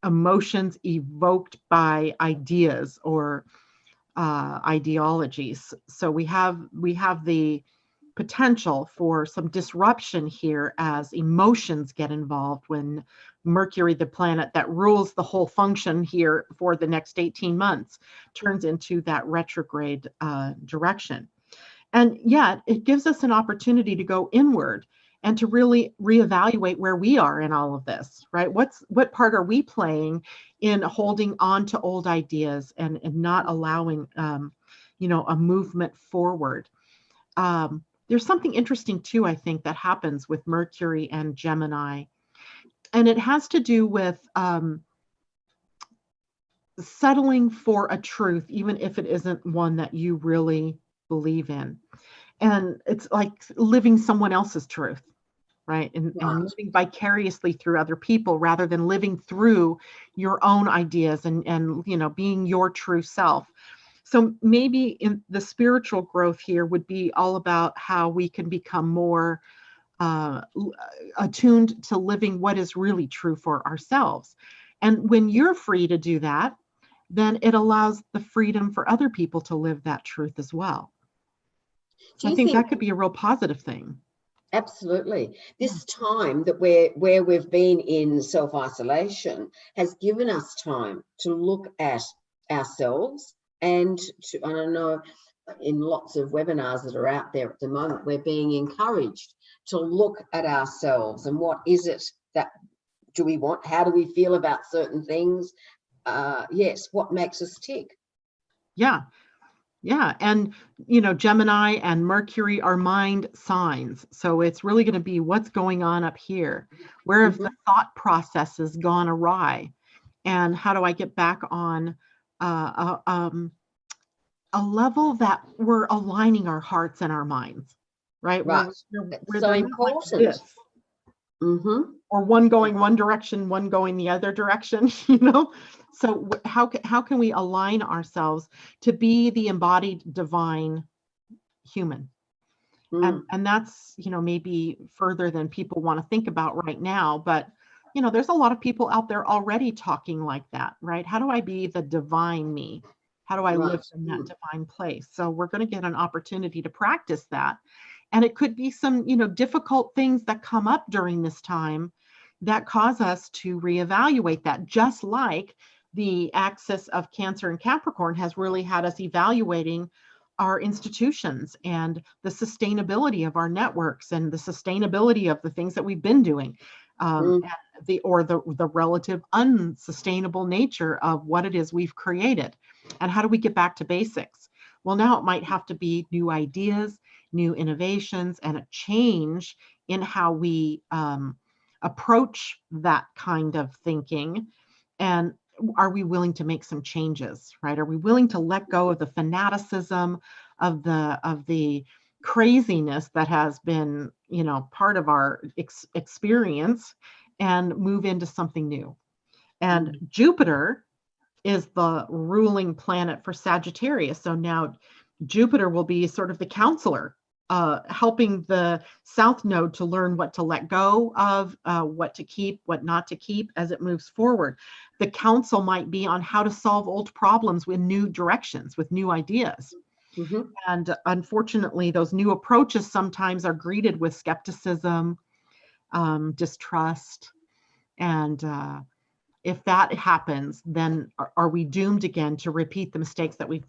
evoked by ideas or ideologies. So we have the potential for some disruption here as emotions get involved when Mercury, the planet that rules the whole function here for the next 18 months, turns into that retrograde direction. And yet it gives us an opportunity to go inward and to really reevaluate where we are in all of this, right? What part are we playing in holding on to old ideas and not allowing, a movement forward? There's something interesting too, I think, that happens with Mercury and Gemini, and it has to do with settling for a truth, even if it isn't one that you really believe in. And it's like living someone else's truth. right? And Right. living vicariously through other people rather than living through your own ideas and being your true self. So maybe in the spiritual growth here would be all about how we can become more attuned to living what is really true for ourselves. And when you're free to do that, then it allows the freedom for other people to live that truth as well. Do So I you think think that could be a real positive thing. absolutely Yeah. this time that where we've been in self-isolation has given us time to look at ourselves and I don't know, in lots of webinars that are out there at the moment, we're being encouraged to look at ourselves and what is it that do we want? How do we feel about certain things? Yes, what makes us tick? Yeah. Yeah. And, Gemini and Mercury are mind signs. So it's really going to be what's going on up here. Where have the Mhm. thought processes gone awry? And how do I get back on a level that we're aligning our hearts and our minds, right? Right. It's Where so they're not like important. this, Mm-hmm. or one going one direction, one going the other direction, you know? So how can we align ourselves to be the embodied divine human? Mm. And that's, maybe further than people want to think about right now, but there's a lot of people out there already talking like that, right? How do I be the divine me? How do I live Right. in that Mm. divine place? So we're going to get an opportunity to practice that. And it could be some, difficult things that come up during this time that cause us to reevaluate that, just like the axis of Cancer and Capricorn has really had us evaluating our institutions and the sustainability of our networks and the sustainability of the things that we've been doing, Mm. and the relative unsustainable nature of what it is we've created. And how do we get back to basics? Well, now it might have to be new ideas, new innovations, and a change in how we approach that kind of thinking. And are we willing to make some changes, right? Are we willing to let go of the fanaticism, of the craziness that has been, part of our experience, and move into something new? And Mm. Jupiter is the ruling planet for Sagittarius. So now Jupiter will be sort of the counselor, helping the South Node to learn what to let go of, what to keep, what not to keep as it moves forward. The counsel might be on how to solve old problems with new directions, with new ideas. Mm-hmm. And unfortunately, those new approaches sometimes are greeted with skepticism, distrust, and if that happens, then are we doomed again to repeat the mistakes that we've,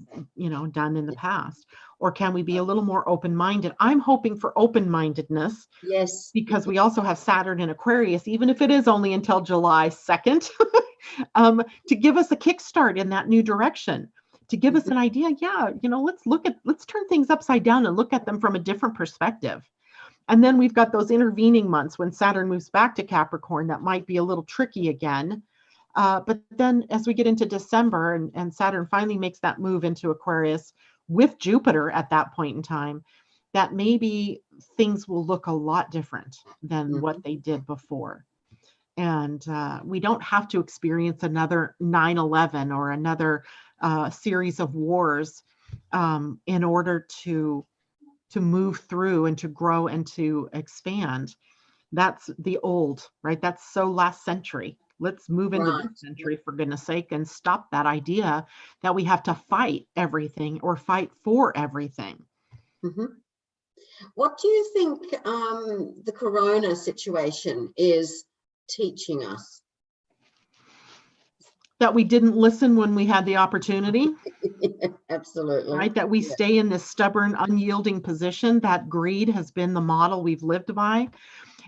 done in the past? Or can we be a little more open-minded? I'm hoping for open-mindedness Yes. because we also have Saturn in Aquarius, even if it is only until July 2nd, to give us a kickstart in that new direction, to give us Mhm. an idea. Yeah, let's turn things upside down and look at them from a different perspective. And then we've got those intervening months when Saturn moves back to Capricorn that might be a little tricky again. But then as we get into December and Saturn finally makes that move into Aquarius with Jupiter at that point in time, that maybe things will look a lot different than what Mhm. they did before. And we don't have to experience another 9/11 or another series of wars in order to move through and to grow and to expand. That's the old, right? That's so last century. Let's move into this Right. century, for goodness sake, and stop that idea that we have to fight everything or fight for everything. Mm-hmm. What do you think the corona situation is teaching us? That we didn't listen when we had the opportunity, Absolutely. right? That we Yeah. stay in this stubborn, unyielding position, that greed has been the model we've lived by.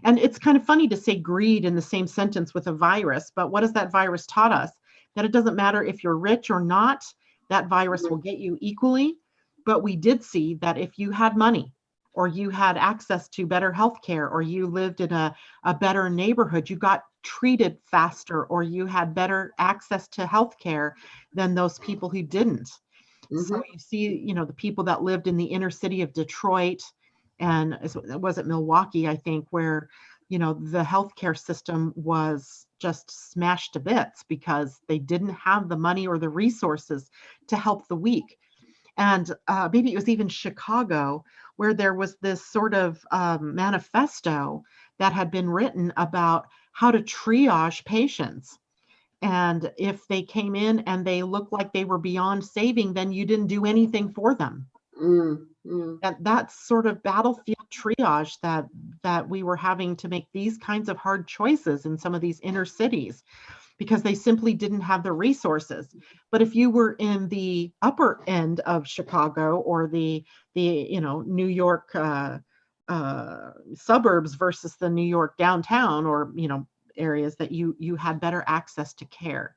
And it's kind of funny to say greed in the same sentence with a virus, but what has that virus taught us? That it doesn't matter if you're rich or not, that virus will Mhm. get you equally. But we did see that if you had money, or you had access to better health care, or you lived in a better neighborhood, you got treated faster, or you had better access to health care than those people who didn't. So Mhm. you see, the people that lived in the inner city of Detroit and was it Milwaukee, I think, where, the healthcare system was just smashed to bits because they didn't have the money or the resources to help the weak. And maybe it was even Chicago, where there was this sort of manifesto that had been written about how to triage patients. And if they came in and they looked like they were beyond saving, then you didn't do anything for them. And that's sort of battlefield triage that we were having to make these kinds of hard choices in some of these inner cities because they simply didn't have the resources. But if you were in the upper end of Chicago or the New York suburbs versus the New York downtown, or areas that you had better access to care.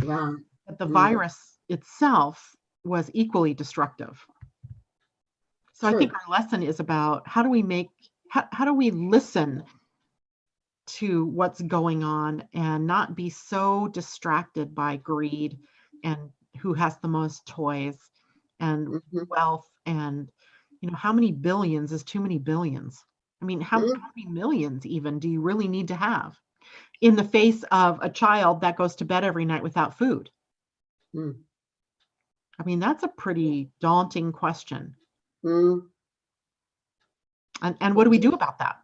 Right. But the virus itself was equally destructive. So I think our lesson is about how do we listen to what's going on and not be so distracted by greed and who has the most toys and wealth, and how many billions is too many billions? I mean, how many millions even do you really need to have in the face of a child that goes to bed every night without food? I mean, that's a pretty daunting question. And what do we do about that?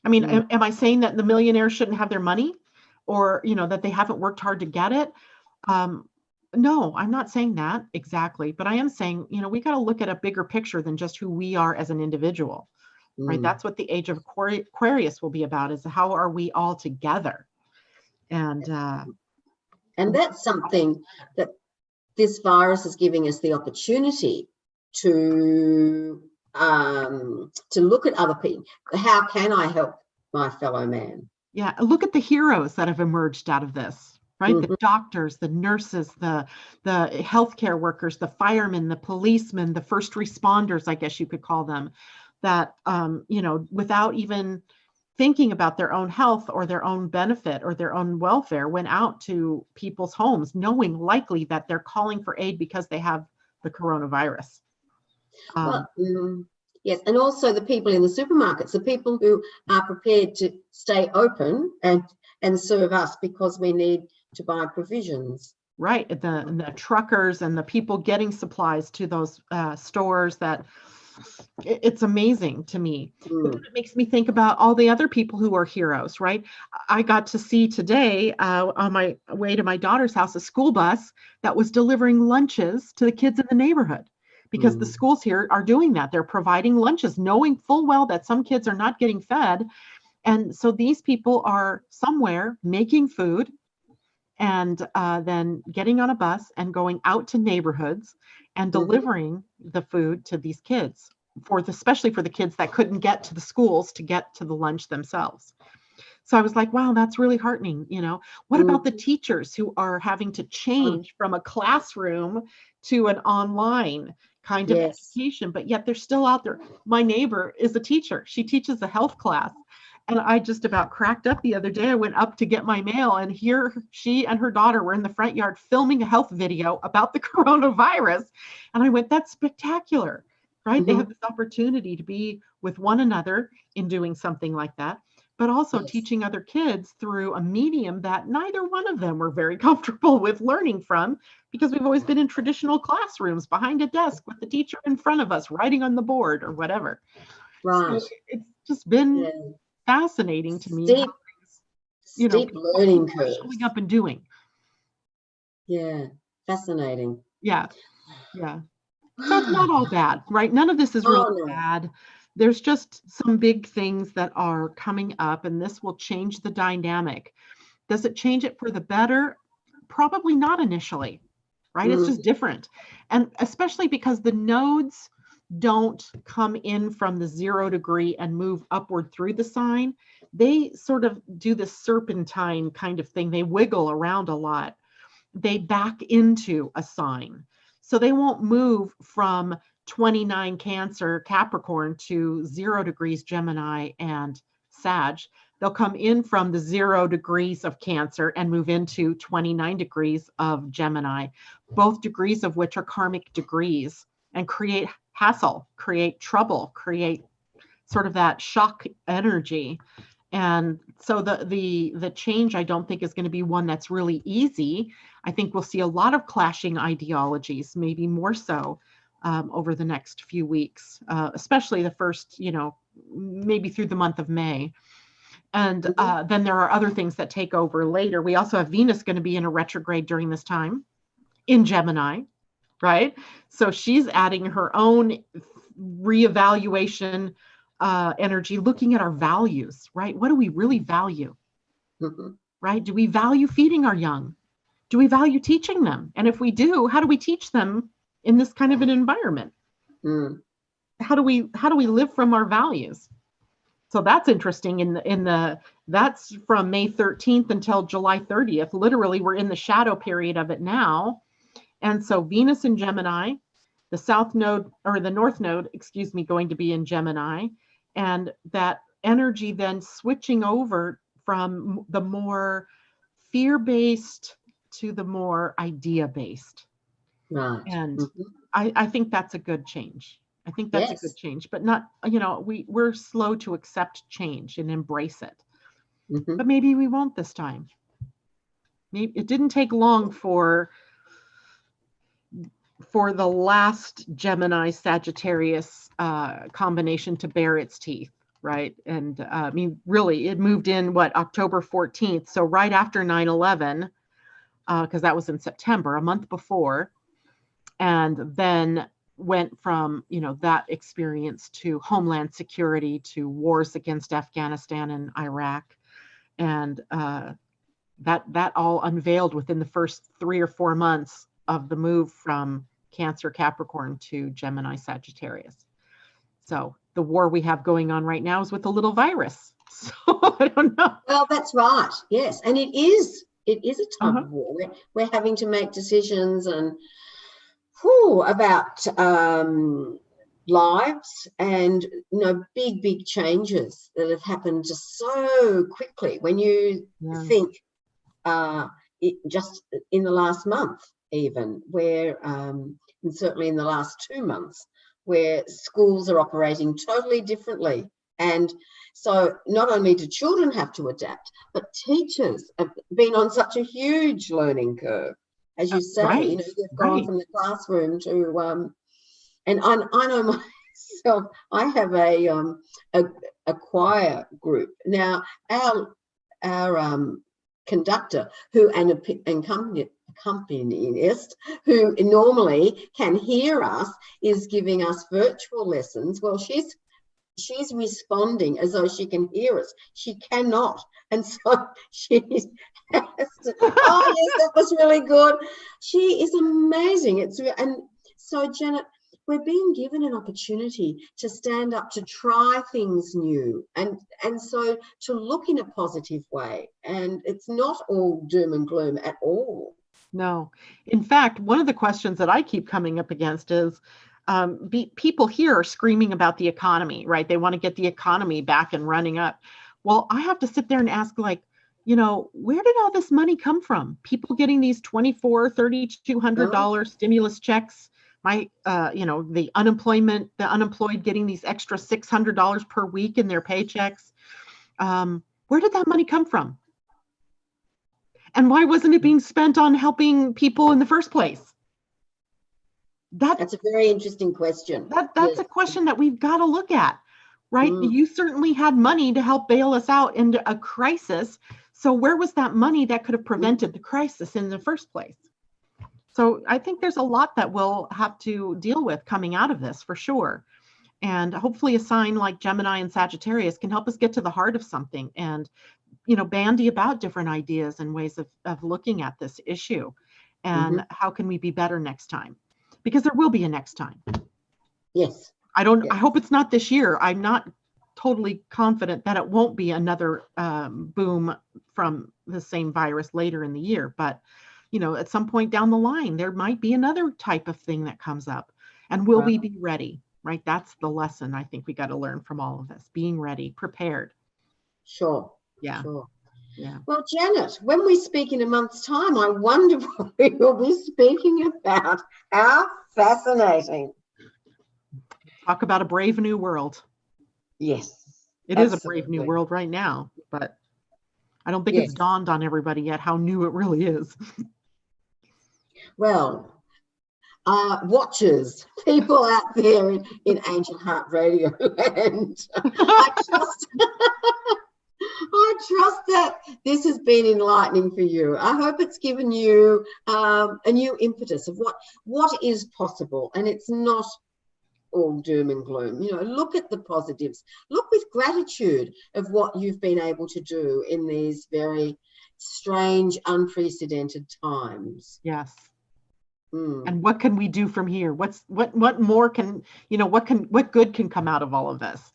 I mean, am I saying that the millionaires shouldn't have their money, or, that they haven't worked hard to get it? No, I'm not saying that exactly, but I am saying, we got to look at a bigger picture than just who we are as an individual, right? That's what the age of Aquarius will be about, is how are we all together? And that's something that this virus is giving us the opportunity to look at other people. How can I help my fellow man? Yeah, look at the heroes that have emerged out of this, right? The doctors, the nurses, the healthcare workers, the firemen, the policemen, the first responders, I guess you could call them, that without even thinking about their own health or their own benefit or their own welfare, went out to people's homes, knowing likely that they're calling for aid because they have the coronavirus. Yes, and also the people in the supermarkets, the people who are prepared to stay open and serve us because we need to buy provisions. Right, the truckers and the people getting supplies to those stores. That it's amazing to me. But it makes me think about all the other people who are heroes, right? I got to see today on my way to my daughter's house a school bus that was delivering lunches to the kids in the neighborhood. Because the schools here are doing that. They're providing lunches, knowing full well that some kids are not getting fed. And so these people are somewhere making food and then getting on a bus and going out to neighborhoods and delivering the food to these kids, especially for the kids that couldn't get to the schools to get to the lunch themselves. So I was like, wow, that's really heartening. What about the teachers who are having to change from a classroom to an online kind of education, but yet they're still out there? My neighbor is a teacher. She teaches a health class. And I just about cracked up the other day. I went up to get my mail, and here she and her daughter were in the front yard filming a health video about the coronavirus. And I went, that's spectacular, right? They have this opportunity to be with one another in doing something like that, but also teaching other kids through a medium that neither one of them were very comfortable with learning from, because we've always been in traditional classrooms behind a desk with the teacher in front of us writing on the board or whatever. Right. So it's just been fascinating to me. Steep learning curve. Showing up and doing. Yeah, fascinating. Yeah. So it's not all bad, right? None of this is really bad. There's just some big things that are coming up, and this will change the dynamic. Does it change it for the better? Probably not initially, right? It's just different. And especially because the nodes don't come in from the 0 degree and move upward through the sign. They sort of do this serpentine kind of thing. They wiggle around a lot. They back into a sign. So they won't move from 29 Cancer, Capricorn to 0 degrees Gemini and Sag. They'll come in from the 0 degrees of Cancer and move into 29 degrees of Gemini, both degrees of which are karmic degrees, and create hassle, create trouble, create sort of that shock energy. And so the change, I don't think, is going to be one that's really easy. I think we'll see a lot of clashing ideologies, maybe more so over the next few weeks, especially the first, maybe through the month of May. And then there are other things that take over later. We also have Venus going to be in a retrograde during this time in Gemini, right? So she's adding her own reevaluation energy, looking at our values, right? What do we really value, right? Do we value feeding our young? Do we value teaching them? And if we do, how do we teach them in this kind of an environment? How do we live from our values? So that's interesting. That's from May 13th until July 30th. Literally, we're in the shadow period of it now. And so Venus in Gemini, the south node or the north node, going to be in Gemini. And that energy then switching over from the more fear-based to the more idea-based. Right. And I think that's a good change. I think that's a good change, but not, we're slow to accept change and embrace it. But maybe we won't this time. Maybe it didn't take long for the last Gemini Sagittarius combination to bare its teeth, right? And I mean, really, it moved in October 14th. So right after 9/11, because that was in September, a month before, and then went from that experience to homeland security, to wars against Afghanistan and Iraq, and that all unveiled within the first 3 or 4 months of the move from Cancer Capricorn to Gemini Sagittarius. So the war we have going on right now is with a little virus. So I don't know. Well, that's right. Yes, and it is a type of war. We're having to make decisions and about lives and big changes that have happened just so quickly. When you think just in the last month, even where and certainly in the last 2 months, where schools are operating totally differently. And so not only do children have to adapt, but teachers have been on such a huge learning curve. As you say, they've gone from the classroom to, and I know myself, I have a choir group. Now, our conductor, accompanist, who normally can hear us, is giving us virtual lessons. Well, she's responding as though she can hear us. She cannot. And so she has to, oh, yes, that was really good. She is amazing. And so, Janet, we're being given an opportunity to stand up, to try things new, and so to look in a positive way. And it's not all doom and gloom at all. No. In fact, one of the questions that I keep coming up against is people here are screaming about the economy, right? They want to get the economy back and running up. Well, I have to sit there and ask, where did all this money come from? People getting these $2,400, $3,200 stimulus checks. The unemployed getting these extra $600 per week in their paychecks. Where did that money come from? And why wasn't it being spent on helping people in the first place? That's a very interesting question. That's a question that we've got to look at, right? You certainly had money to help bail us out into a crisis. So where was that money that could have prevented the crisis in the first place? So I think there's a lot that we'll have to deal with coming out of this, for sure. And hopefully a sign like Gemini and Sagittarius can help us get to the heart of something and, bandy about different ideas and ways of looking at this issue. And how can we be better next time? Because there will be a next time. Yes. I hope it's not this year. I'm not totally confident that it won't be another boom from the same virus later in the year. But, at some point down the line, there might be another type of thing that comes up. And will we be ready? Right? That's the lesson I think we got to learn from all of this. Being ready, prepared. Sure. Yeah. Sure. Yeah. Well, Janet, when we speak in a month's time, I wonder what we will be speaking about. How fascinating. Talk about a brave new world. Yes. It is a brave new Absolutely. world right now, but I don't think it's Yes. dawned on everybody yet how new it really is. Well, watchers, people out there in Angel Heart Radio, and I trust that this has been enlightening for you. I hope it's given you a new impetus of what is possible, and it's not all doom and gloom. You know, look at the positives. Look with gratitude of what you've been able to do in these very strange, unprecedented times. Yes. Mm. And what can we do from here? What more can, what good can come out of all of this?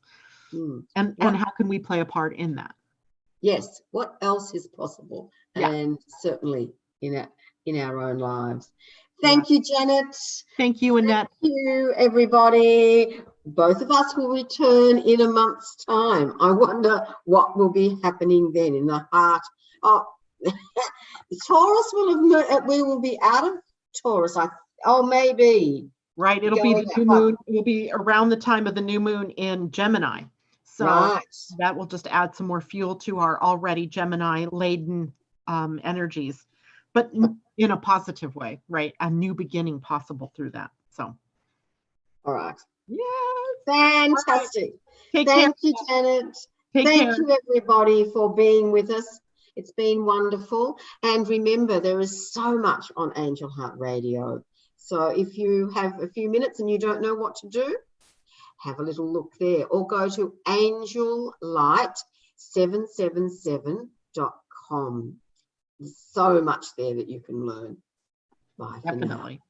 And how can we play a part in that? Yes, what else is possible? Yeah. And certainly in our own lives. Thank you, Janet. Thank you, Annette. Thank you, everybody. Both of us will return in a month's time. I wonder what will be happening then in the heart. Oh, Taurus we will be out of Taurus. Maybe. Right. It'll be the new moon. It will be around the time of the new moon in Gemini. So that will just add some more fuel to our already Gemini laden energies, but in a positive way, right? A new beginning possible through that. So. All right. Yeah. Fantastic. Right. Thank you, Janet. Thank you, everybody, for being with us. It's been wonderful. And remember, there is so much on Angel Heart Radio. So if you have a few minutes and you don't know what to do, have a little look there, or go to angellight777.com. There's so much there that you can learn. Bye for now. Definitely.